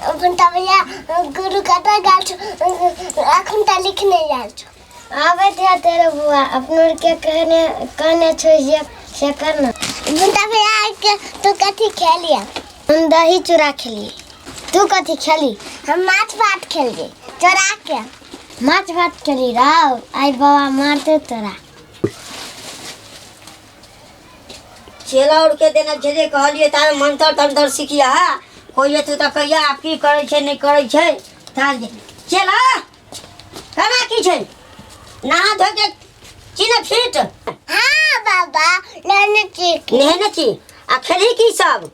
घंटा भैया गुरु कटा गाल घंटा लिखने जा आवे थे तेरे बुआ अपनों के कहने छोड़िए से करना घंटा भैया के तू कथी खेलिए हम दही चूरा खेलिए तू कथी खेली हम माछ भात खेलिए चोरा के माछ भात खेली राव आई बाबा मारते तोरा चेला उड़ के देना जे कहलिए तार मंत्र तंत्र सिखिया कोई तू तो कहिया आपकी करे छे नहीं करे छे तार चेला कना की छे नहा धो के चिने फिट हां बाबा लेने ची आ खेली की सब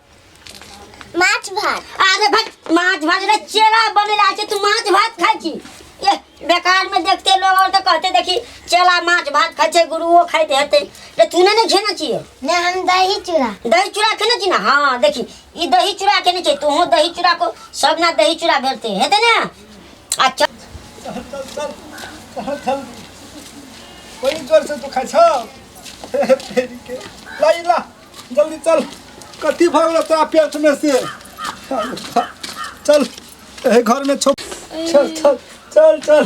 माछ भात अरे भात माछ भात रे चेला बनेला छे तू माछ भात खाई छी ये बेकार में देखते लोग और तो कहते देखी चेला माछ भात खाई छे गुरुओ खाइते हेते रे तूने नहीं खेना चाहिए ने हम दही चूरा खेना छी ना हां देखी ई दही चूरा खेने छे तू दही चूरा को सब ना दही चूरा भेलते हेते ना अच्छा चल कोई जोर से तू खाइ छ फेरी के ला जल्दी चल कथी भगल तोरा पेट में से चल घर में छो चल चल चल चल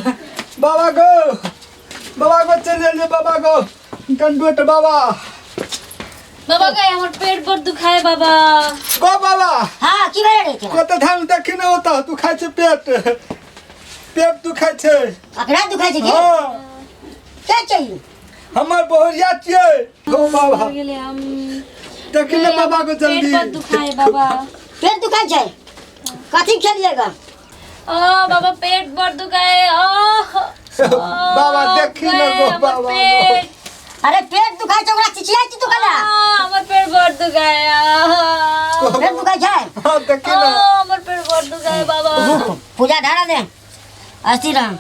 बाबा गो चल ले बाबा गो कंडुट बाबा गए हमर पेट पर दुखाए बाबा गो बाबा हां की भेले रे को तो ध्यान देखि न होता तू खाइ छ पेट दुखाइ छ अकड़ा दुखाइ छ की हां क्या चाहिए हमर बहुरिया छिए गो बाबा गेले हम देखि न बाबा को जल्दी पेट पर दुखाए बाबा पेट दुखाइ छ कथी खेलिएगा बाबा पेट पर दुखाए बाबा देखि न गो बाबा अरे पेट दुखाइ छ ओकरा चिचिया छी तू कला हमर पेट पर दुखाए पेट दुखाइ छ हां देखि न हमर पेट पर दुखाए बाबा पूजा धारा दे अस्ति रह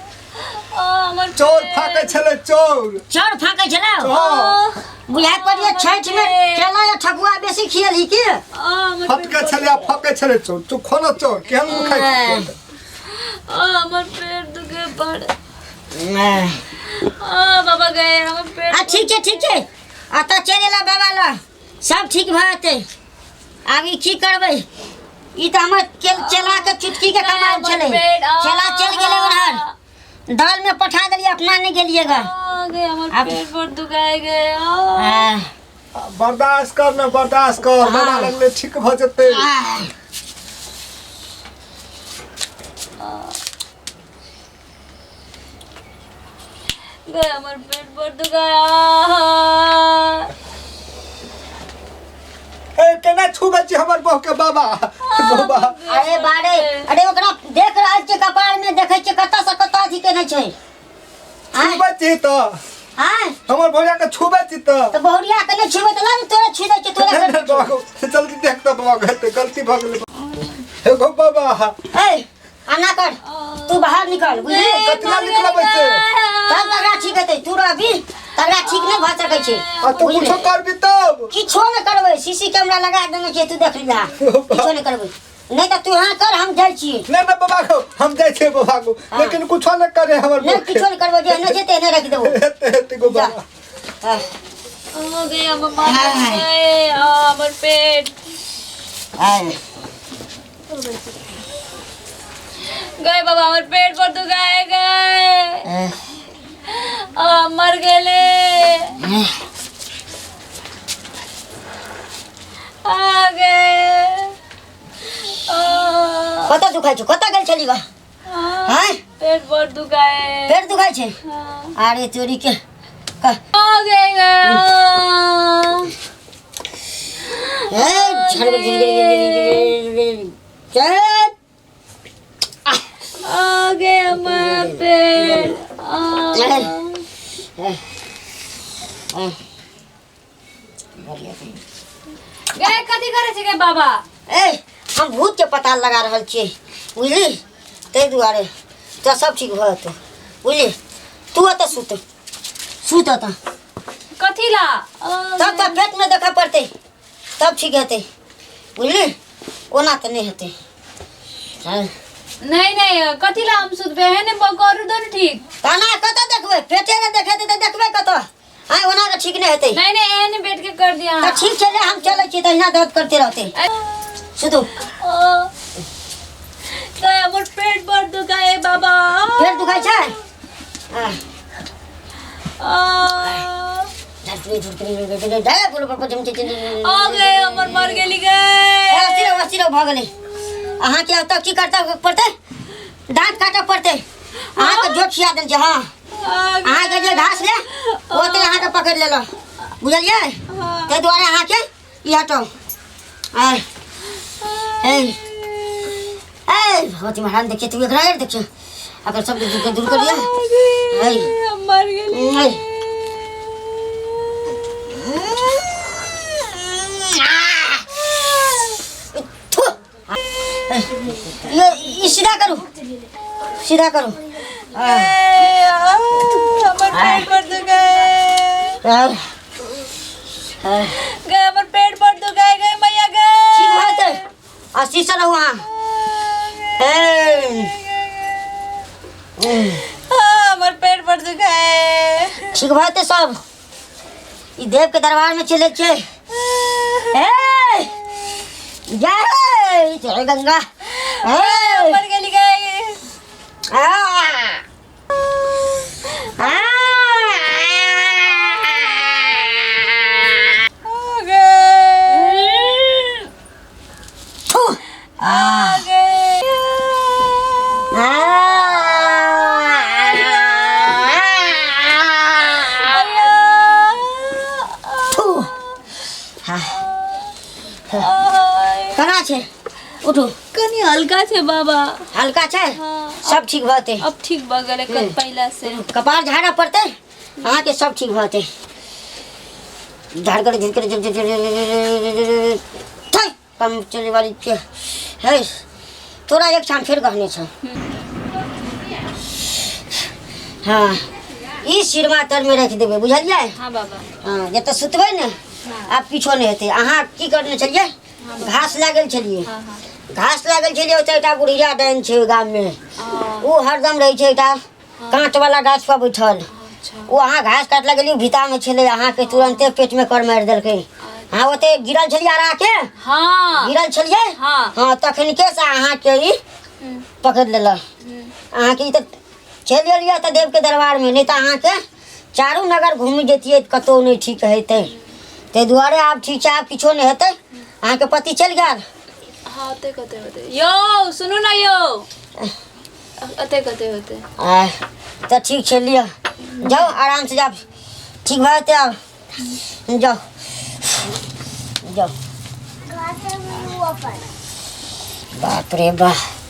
हमर चोर फाके छले चोर फाके छला हां बुझा पड़िए छठ में केला या ठकुआ बेसी खियली की फटके छले फाके छले चोर तू खोना चोर केहन खाइ छ हमर पेट दुखे पड़ बाबा गए हमर पेट ठीक छै आता चलेला बाबा ला सब ठीक भते आगे की करबै ई त हमर चला के चुटकी के कमाल छले चला चल गेले उधर दाल में पठा देलिए अपना नहीं गेलिएगा गए हमर पेट पर दुखाए गए बर्दाश्त कर बाबा लगले ठीक भ जते गए हमर पेट पर दुखाए ए केना छुबे छी हमर बहू के बाबा अरे बारे अरे ओकरा देख रहल छै कपार में देखै छै कत्ता से कत्ता थी केने छै छुबे छी त हां हमर भौया के छुबे छी त बहुरिया के नहीं छुबे त ला तोरा छु दे छै तोरा जल्दी देख त बाबा गते गलती भ गेलै हे गो बाबा ए आना कर तू बाहर निकल बुझली कतना निकलबै से तब तगड़ा ठीक हेतै तू रहबी तगड़ा ठीक नहीं भ सकै छै आ तू कुछो करबी तब किछो नहीं करबै सीसी कैमरा लगा देने छै तू देख लीहा किछो नहीं करबै नहीं तो तू हां कर हम जाय छी नहीं बाबा को हम जाय छै बाबा को लेकिन कुछो नहीं करे हमर नहीं किछो नहीं करबै जे नहीं जेते नहीं रख देबो हेते गो बाबा गए हमर माथा गए हमर पेट गए बाबा हमर पेट पर दुखाए गए मर गेले आ गए कता दुखाइ छ कता गेल छली बा हैं पेट पर दुखाए पेट दुखाइ छै अरे चोरी के आ गए ए चल आ गए हमर पेट गए कथी करे छै गे बाबा ए हम भूत के पता लगा रहल छियै बुझली तै दुआरे तो सब ठीक भ जेतौ बुझली तू त सुत त कथी ला तब तो पेट में देखा पड़ते तब ठीक हेतै बुझली ओना त नहीं हेतै नहीं कथी ला हम सुतबे है ने करू दो ठीक ताना कत देखबे पेटे में देखेते त देखबे कत हां ओना त ठीक नहीं हेतै नहीं एने बैठ के कर दिया त ठीक चले हम चले छी त हिना दर्द करते रहते सुतो दुखाइ छै आ गए हमर मर गेली गए अस्थिर भऽ गेलै अहाँके अब तक की करता पड़तै दाँत काटऽ पड़तै अहाँके जोत खिया देल छै हाँ अहाँके जे घास ले ओते अहाँके पकड़ि लेलक बुझलियै ताहि दुआरे अहाँके ई हटाउ भगवती महाराज देखिए तू एकरा देखिए अगर सब दूर कर दिया मर गेली ये सीधा करो हमर पेट पर दुखाए गए हमर पेट पर दुखाए गए मैया गए ठीक बात है अस्सी से रहो वहाँ हमर पेट पर दुखाए ठीक बात है सब ई देव के दरबार में चले छे जय गंगा मर गेली गए कना छे उठो कनी हल्का छे बाबा हल्का छे हाँ, सब ठीक भते अब ठीक भ गेले कल पहला से कपार झाड़ा पड़ते अहाँ के सब ठीक भते झाड़ कर कम चले वाली के है तोरा एक छान फेर कहने छ हाँ ई सिरमा तर में रख देबे बुझलियै हां बाबा हाँ जब तक सुतबै ने आप किछो नहीं हेतै अहाँ की करने छलियै घास लागल छलियै घास लागल छलियै ओतऽ एकटा बुढ़िया डाइन छै गाम में ओ हरदम रहै छै एकटा कांट वाला गाछ पर बैठल ओ अहाँ घास काटला गेलियै भीता में छलै अहाँ के तुरंते पेट में कर मारि देलकै हाँ ओते गिरल छलियै आरा के हां गिरल छलियै हाँ तखनिके से अहाँ के ई पकड़ लेलक अहाँ के ई तऽ चलि एलियै तऽ देव के दरबार में नहीं तऽ अहाँ के चारू नगर घूमि जैतियै कतौ नहीं ठीक हेतै ताहि दुआरे आब ठीक छै आब किछो नहीं हेतै अहाँ के पति चलि गेल हाँ ते कते होते यो सुनो ना यो अते कते होते तो ठीक छै लिअ जाओ आराम से जाओ ठीक भऽ जेतै आब जाओ जाओ बाप रे बाप